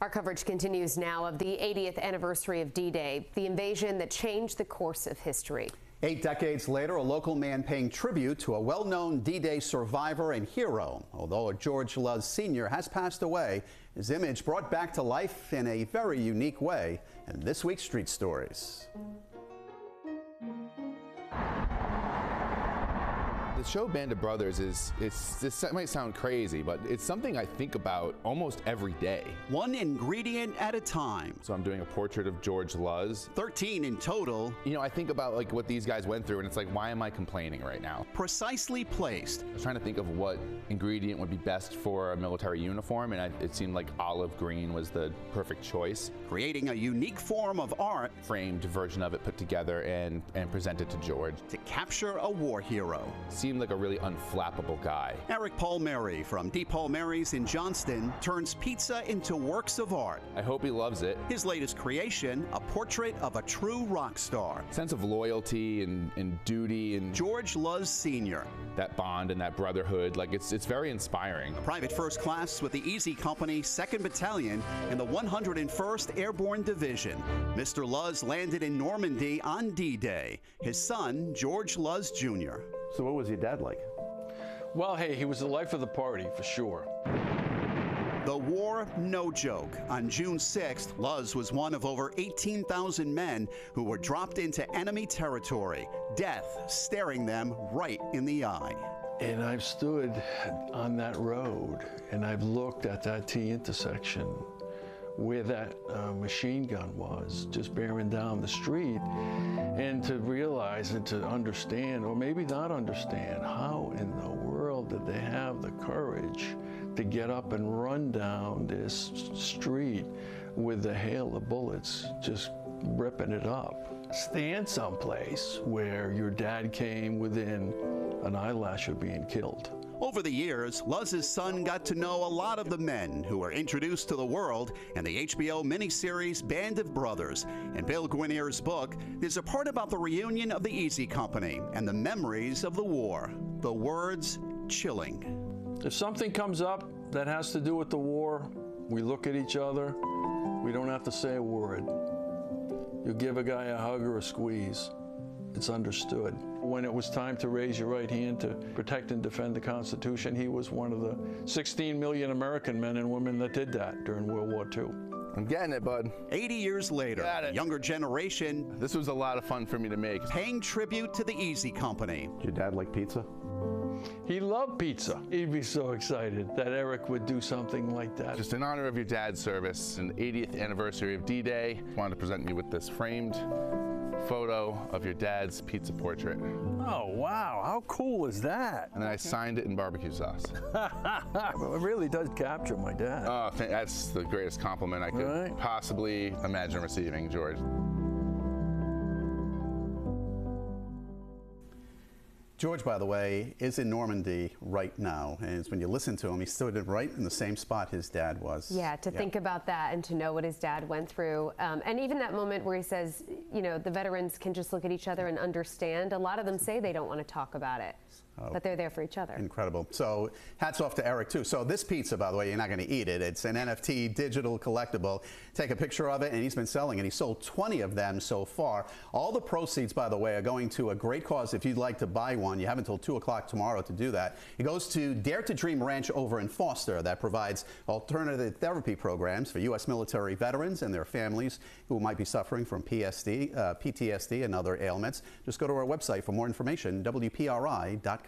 Our coverage continues now of the 80th anniversary of D-Day, the invasion that changed the course of history. 8 decades later, a local man paying tribute to a well-known D-Day survivor and hero. Although George Luz Sr. has passed away, his image brought back to life in a very unique way in this week's Street Stories. The show Band of Brothers this might sound crazy, but it's something I think about almost every day. One ingredient at a time. So I'm doing a portrait of George Luz. 13 in total. You know, I think about like what these guys went through, and it's like, why am I complaining right now? Precisely placed. I was trying to think of what ingredient would be best for a military uniform, and it seemed like olive green was the perfect choice. Creating a unique form of art. Framed version of it put together and presented to George. To capture a war hero. Seemed like a really unflappable guy. Eric Palmieri from D. Palmieri's in Johnston turns pizza into works of art. I hope he loves it. His latest creation, a portrait of a true rock star. Sense of loyalty and duty and George Luz Sr. That bond and that brotherhood, like it's very inspiring. A private first class with the Easy Company 2nd Battalion in the 101st Airborne Division. Mr. Luz landed in Normandy on D-Day. His son, George Luz Jr. So what was your dad like? Well, hey, he was the life of the party, for sure. The war, no joke. On June 6th, Luz was one of over 18,000 men who were dropped into enemy territory, death staring them right in the eye. And I've stood on that road, and I've looked at that T intersection where that machine gun was, just bearing down the street, and to realize and to understand, or maybe not understand, how in the world did they have the courage to get up and run down this street with the hail of bullets just ripping it up. Stand someplace where your dad came within an eyelash of being killed. Over the years, Luz's son got to know a lot of the men who were introduced to the world in the HBO miniseries Band of Brothers. In Bill Guinier's book, there's a part about the reunion of the Easy Company and the memories of the war. The words chilling. If something comes up that has to do with the war, we look at each other. We don't have to say a word. You give a guy a hug or a squeeze. It's understood. When it was time to raise your right hand to protect and defend the Constitution, he was one of the 16 million American men and women that did that during World War II. I'm getting it, bud. 80 years later, the younger generation. This was a lot of fun for me to make. Paying tribute to the Easy Company. Did your dad like pizza? He loved pizza. He'd be so excited that Eric would do something like that. Just in honor of your dad's service and the 80th anniversary of D-Day, I wanted to present you with this framed photo of your dad's pizza portrait. Oh, wow. How cool is that? And then I signed it in barbecue sauce. Well, it really does capture my dad. Oh, that's the greatest compliment I could possibly imagine receiving, George. George, by the way, is in Normandy right now, and when you listen to him, he stood right in the same spot his dad was. Yeah, to think about that and to know what his dad went through. And even that moment where he says, you know, the veterans can just look at each other and understand. A lot of them say they don't want to talk about it. But they're there for each other. Incredible. So hats off to Eric, too. So this pizza, by the way, you're not going to eat it. It's an NFT digital collectible. Take a picture of it, and he's been selling it. He sold 20 of them so far. All the proceeds, by the way, are going to a great cause. If you'd like to buy one, you have until 2 o'clock tomorrow to do that. It goes to Dare to Dream Ranch over in Foster that provides alternative therapy programs for U.S. military veterans and their families who might be suffering from PTSD and other ailments. Just go to our website for more information, WPRI.com.